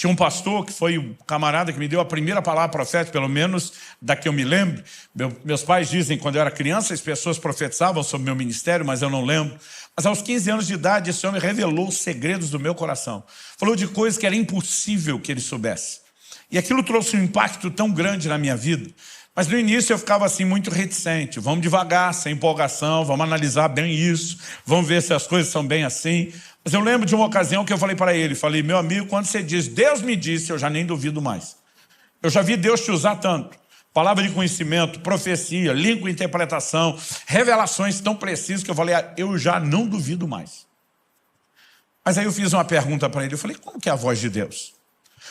Tinha um pastor que foi o camarada que me deu a primeira palavra profética, pelo menos da que eu me lembro. Meus pais dizem que quando eu era criança as pessoas profetizavam sobre meu ministério, mas eu não lembro. Mas aos 15 anos de idade esse homem revelou os segredos do meu coração. Falou de coisas que era impossível que ele soubesse. E aquilo trouxe um impacto tão grande na minha vida. Mas no início eu ficava assim muito reticente. Vamos devagar, sem empolgação, vamos analisar bem isso, vamos ver se as coisas são bem assim. Mas eu lembro de uma ocasião que eu falei para ele, falei, meu amigo, quando você diz, Deus me disse, eu já nem duvido mais. Eu já vi Deus te usar tanto. Palavra de conhecimento, profecia, língua, interpretação, revelações tão precisas que eu falei, eu já não duvido mais. Mas aí eu fiz uma pergunta para ele, eu falei, como que é a voz de Deus?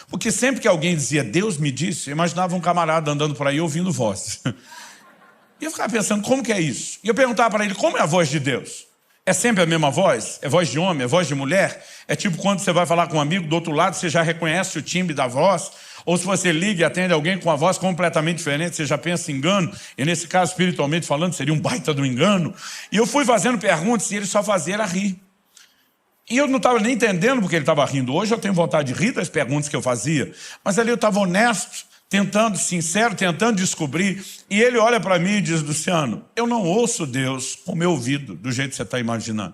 Porque sempre que alguém dizia, Deus me disse, eu imaginava um camarada andando por aí ouvindo voz. E eu ficava pensando, como que é isso? E eu perguntava para ele, como é a voz de Deus? É sempre a mesma voz? É voz de homem? É voz de mulher? É tipo quando você vai falar com um amigo do outro lado, você já reconhece o timbre da voz? Ou se você liga e atende alguém com uma voz completamente diferente, você já pensa em engano? E nesse caso, espiritualmente falando, seria um baita do engano. E eu fui fazendo perguntas e ele só fazia era rir. E eu não estava nem entendendo porque ele estava rindo. Hoje eu tenho vontade de rir das perguntas que eu fazia. Mas ali eu estava honesto, tentando, sincero, tentando descobrir. E ele olha para mim e diz, Luciano, eu não ouço Deus com o meu ouvido, do jeito que você está imaginando.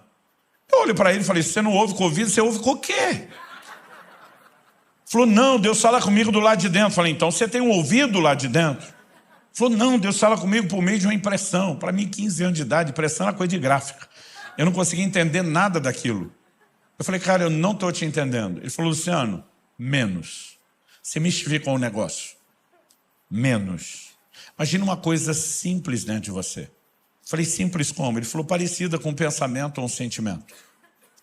Eu olho para ele e falei, se você não ouve com o ouvido, você ouve com o quê? Ele falou, não, Deus fala comigo do lado de dentro. Eu falei, então você tem um ouvido lá de dentro? Ele falou, não, Deus fala comigo por meio de uma impressão. Para mim, 15 anos de idade, impressão era coisa de gráfica. Eu não conseguia entender nada daquilo. Eu falei, cara, eu não estou te entendendo. Ele falou, Luciano, menos. Você mistificou o negócio. Menos. Imagina uma coisa simples dentro de você. Eu falei, simples como? Ele falou, parecida com um pensamento ou um sentimento.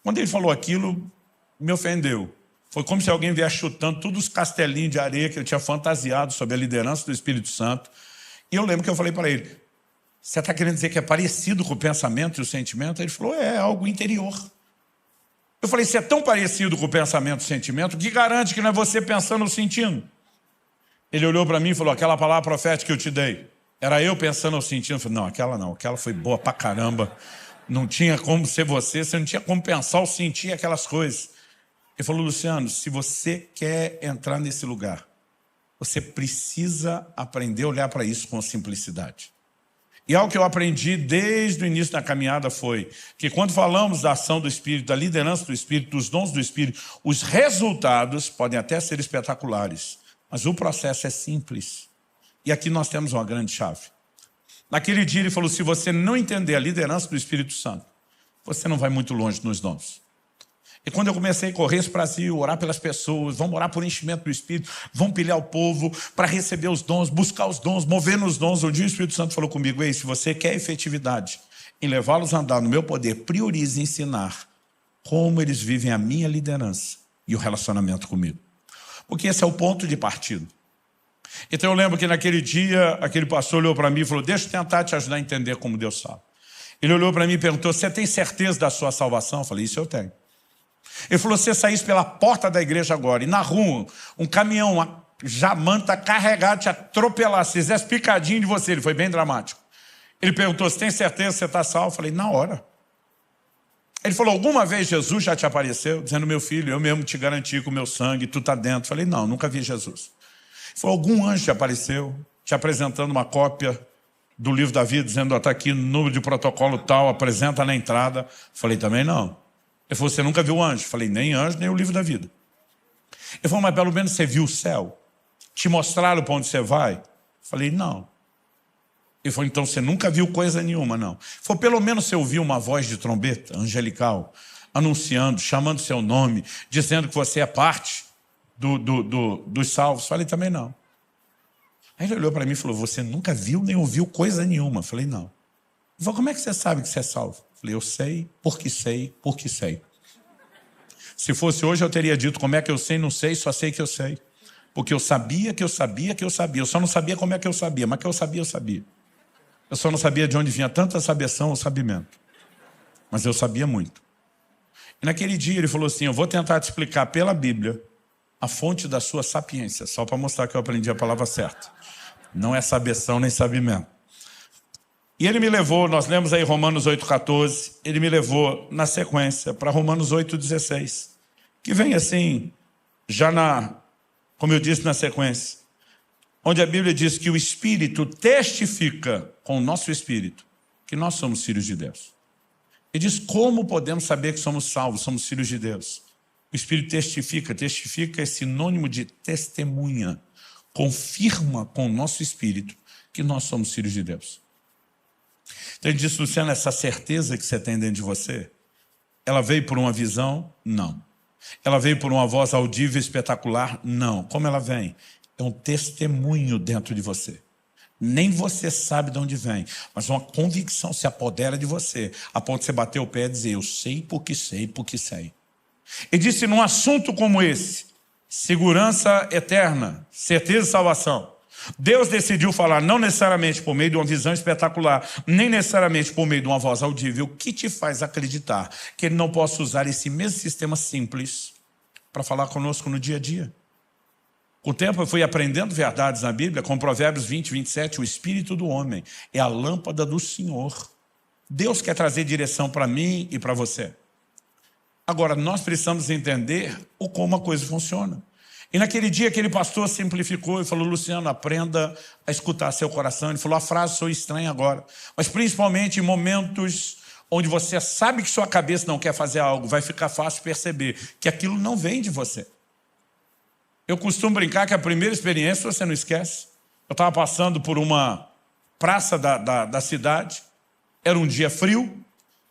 Quando ele falou aquilo, me ofendeu. Foi como se alguém viesse chutando todos os castelinhos de areia que eu tinha fantasiado sobre a liderança do Espírito Santo. E eu lembro que eu falei para ele, você está querendo dizer que é parecido com o pensamento e o sentimento? Ele falou, é algo interior. Eu falei, se é tão parecido com o pensamento e o sentimento, que garante que não é você pensando ou sentindo? Ele olhou para mim e falou, aquela palavra profética que eu te dei, era eu pensando ou sentindo? Eu falei, não, aquela foi boa pra caramba. Não tinha como ser você não tinha como pensar ou sentir aquelas coisas. Ele falou, Luciano, se você quer entrar nesse lugar, você precisa aprender a olhar para isso com simplicidade. E algo que eu aprendi desde o início da caminhada foi que quando falamos da ação do Espírito, da liderança do Espírito, dos dons do Espírito, os resultados podem até ser espetaculares, mas o processo é simples. E aqui nós temos uma grande chave. Naquele dia ele falou, se você não entender a liderança do Espírito Santo, você não vai muito longe nos dons. E quando eu comecei a correr esse Brasil, orar pelas pessoas, vamos orar por enchimento do Espírito, vamos pilhar o povo para receber os dons, buscar os dons, mover nos dons. Um dia o Espírito Santo falou comigo, ei, se você quer efetividade em levá-los a andar no meu poder, priorize ensinar como eles vivem a minha liderança e o relacionamento comigo. Porque esse é o ponto de partida. Então eu lembro que naquele dia, aquele pastor olhou para mim e falou, deixa eu tentar te ajudar a entender como Deus sabe. Ele olhou para mim e perguntou, você tem certeza da sua salvação? Eu falei, isso eu tenho. Ele falou, se você saísse pela porta da igreja agora e na rua, um caminhão, uma jamanta carregado te atropelar, se fizesse picadinho de você, ele foi bem dramático. Ele perguntou, você tem certeza que você está salvo? Eu falei, na hora. Ele falou, alguma vez Jesus já te apareceu? Dizendo, meu filho, eu mesmo te garanti com o meu sangue, tu está dentro. Eu falei, não, nunca vi Jesus. Ele falou, algum anjo te apareceu, te apresentando uma cópia do livro da vida, dizendo, está aqui no número de protocolo tal, apresenta na entrada. Eu falei, também não. Ele falou, você nunca viu anjo? Eu falei, nem anjo, nem o livro da vida. Ele falou, mas pelo menos você viu o céu? Te mostraram para onde você vai? Eu falei, não. Ele falou, então você nunca viu coisa nenhuma, não. Ele falou, pelo menos você ouviu uma voz de trombeta angelical, anunciando, chamando seu nome, dizendo que você é parte dos salvos. Eu falei, também não. Aí ele olhou para mim e falou, você nunca viu nem ouviu coisa nenhuma? Eu falei, não. Ele falou, como é que você sabe que você é salvo? Eu falei, eu sei, porque sei, porque sei. Se fosse hoje eu teria dito como é que eu sei, não sei, só sei que eu sei. Porque eu sabia que eu sabia que eu sabia. Eu só não sabia como é que eu sabia, mas que eu sabia, eu sabia. Eu só não sabia de onde vinha tanta sabeção ou sabimento. Mas eu sabia muito. E naquele dia ele falou assim, eu vou tentar te explicar pela Bíblia a fonte da sua sapiência, só para mostrar que eu aprendi a palavra certa. Não é sabeção nem sabimento. E ele me levou, nós lemos aí Romanos 8,14, ele me levou na sequência para Romanos 8,16, que vem assim, já na como eu disse na sequência, onde a Bíblia diz que o Espírito testifica com o nosso Espírito que nós somos filhos de Deus. E diz como podemos saber que somos salvos, somos filhos de Deus. O Espírito testifica é sinônimo de testemunha, confirma com o nosso Espírito que nós somos filhos de Deus. Então ele disse, Luciano, essa certeza que você tem dentro de você, ela veio por uma visão? Não. Ela veio por uma voz audível espetacular? Não. Como ela vem? É um testemunho dentro de você. Nem você sabe de onde vem, mas uma convicção se apodera de você, a ponto de você bater o pé e dizer, eu sei porque sei, porque sei. Ele disse, num assunto como esse, segurança eterna, certeza de salvação, Deus decidiu falar não necessariamente por meio de uma visão espetacular, nem necessariamente por meio de uma voz audível, o que te faz acreditar que Ele não possa usar esse mesmo sistema simples para falar conosco no dia a dia? Com o tempo eu fui aprendendo verdades na Bíblia, com Provérbios 20, 27, o Espírito do homem é a lâmpada do Senhor. Deus quer trazer direção para mim e para você. Agora, nós precisamos entender como a coisa funciona. E naquele dia aquele pastor simplificou e falou, Luciano, aprenda a escutar seu coração. Ele falou, a frase sou estranha agora, mas principalmente em momentos onde você sabe que sua cabeça não quer fazer algo, vai ficar fácil perceber que aquilo não vem de você. Eu costumo brincar que a primeira experiência você não esquece. Eu estava passando por uma praça da cidade, era um dia frio,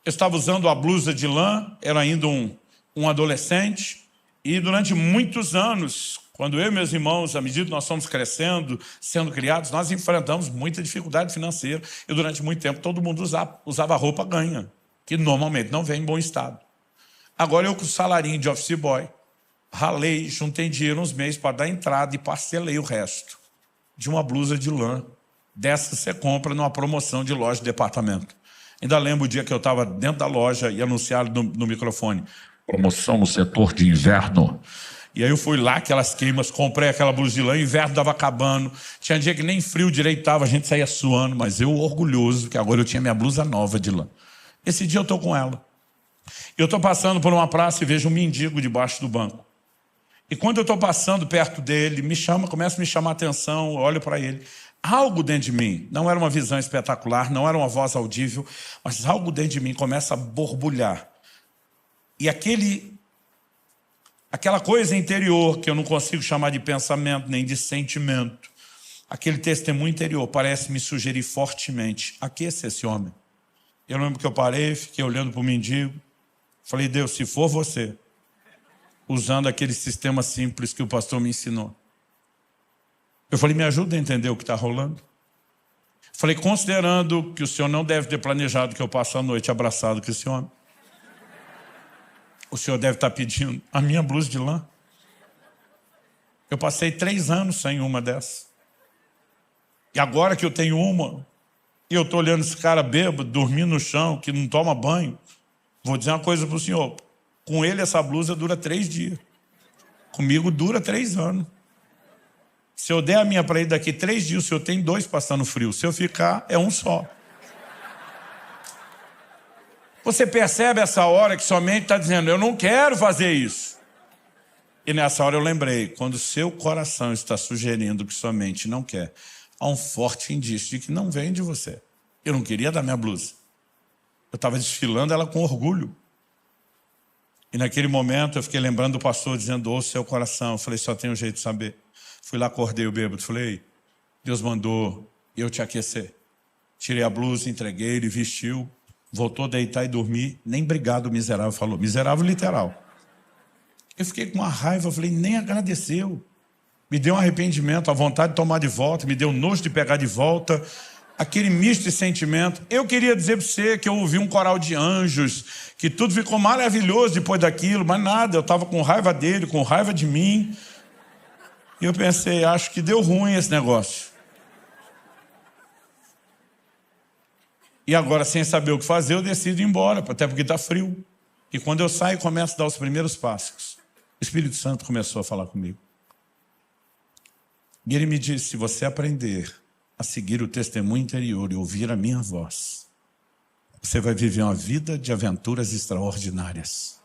eu estava usando a blusa de lã, era ainda um adolescente, e durante muitos anos, quando eu e meus irmãos, à medida que nós fomos crescendo, sendo criados, nós enfrentamos muita dificuldade financeira, e durante muito tempo todo mundo usava roupa ganha, que normalmente não vem em bom estado. Agora eu com o salarinho de office boy, ralei, juntei dinheiro uns meses para dar entrada e parcelei o resto de uma blusa de lã. Dessa você compra numa promoção de loja de departamento. Ainda lembro o dia que eu estava dentro da loja e anunciaram no microfone, promoção no setor de inverno. E aí eu fui lá, aquelas queimas, comprei aquela blusa de lã, o inverno estava acabando. Tinha dia que nem frio direito estava, a gente saía suando, mas eu orgulhoso, que agora eu tinha minha blusa nova de lã. Esse dia eu estou com ela. Eu estou passando por uma praça e vejo um mendigo debaixo do banco. E quando eu estou passando perto dele, começa a me chamar a atenção, eu olho para ele. Algo dentro de mim, não era uma visão espetacular, não era uma voz audível, mas algo dentro de mim começa a borbulhar. E aquela coisa interior, que eu não consigo chamar de pensamento, nem de sentimento, aquele testemunho interior parece me sugerir fortemente, aqueça esse homem. Eu lembro que eu parei, fiquei olhando para o mendigo, falei, Deus, se for você, usando aquele sistema simples que o pastor me ensinou. Eu falei, me ajuda a entender o que está rolando. Falei, considerando que o senhor não deve ter planejado que eu passe a noite abraçado com esse homem, o senhor deve estar pedindo a minha blusa de lã. Eu passei 3 anos sem uma dessas. E agora que eu tenho uma, e eu estou olhando esse cara bêbado, dormindo no chão, que não toma banho, vou dizer uma coisa para o senhor. Com ele essa blusa dura 3 dias. Comigo dura 3 anos. Se eu der a minha para ele daqui 3 dias, o senhor tem 2 passando frio. Se eu ficar, é um só. Você percebe essa hora que sua mente está dizendo, eu não quero fazer isso. E nessa hora eu lembrei, quando o seu coração está sugerindo que sua mente não quer, há um forte indício de que não vem de você. Eu não queria dar minha blusa. Eu estava desfilando ela com orgulho. E naquele momento eu fiquei lembrando do pastor dizendo, ouça seu coração. Eu falei, só tem um jeito de saber. Fui lá, acordei o bêbado, falei, Deus mandou eu te aquecer. Tirei a blusa, entreguei, ele vestiu, voltou a deitar e dormir. Nem obrigado o miserável falou, miserável literal. Eu fiquei com uma raiva, falei, nem agradeceu. Me deu um arrependimento, a vontade de tomar de volta, me deu nojo de pegar de volta. Aquele misto de sentimento. Eu queria dizer para você que eu ouvi um coral de anjos, que tudo ficou maravilhoso depois daquilo, mas nada, eu estava com raiva dele, com raiva de mim. E eu pensei, acho que deu ruim esse negócio. E agora, sem saber o que fazer, eu decido ir embora, até porque está frio. E quando eu saio e começo a dar os primeiros passos, o Espírito Santo começou a falar comigo. E ele me disse, se você aprender a seguir o testemunho interior e ouvir a minha voz, você vai viver uma vida de aventuras extraordinárias.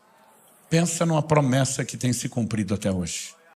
Pensa numa promessa que tem se cumprido até hoje.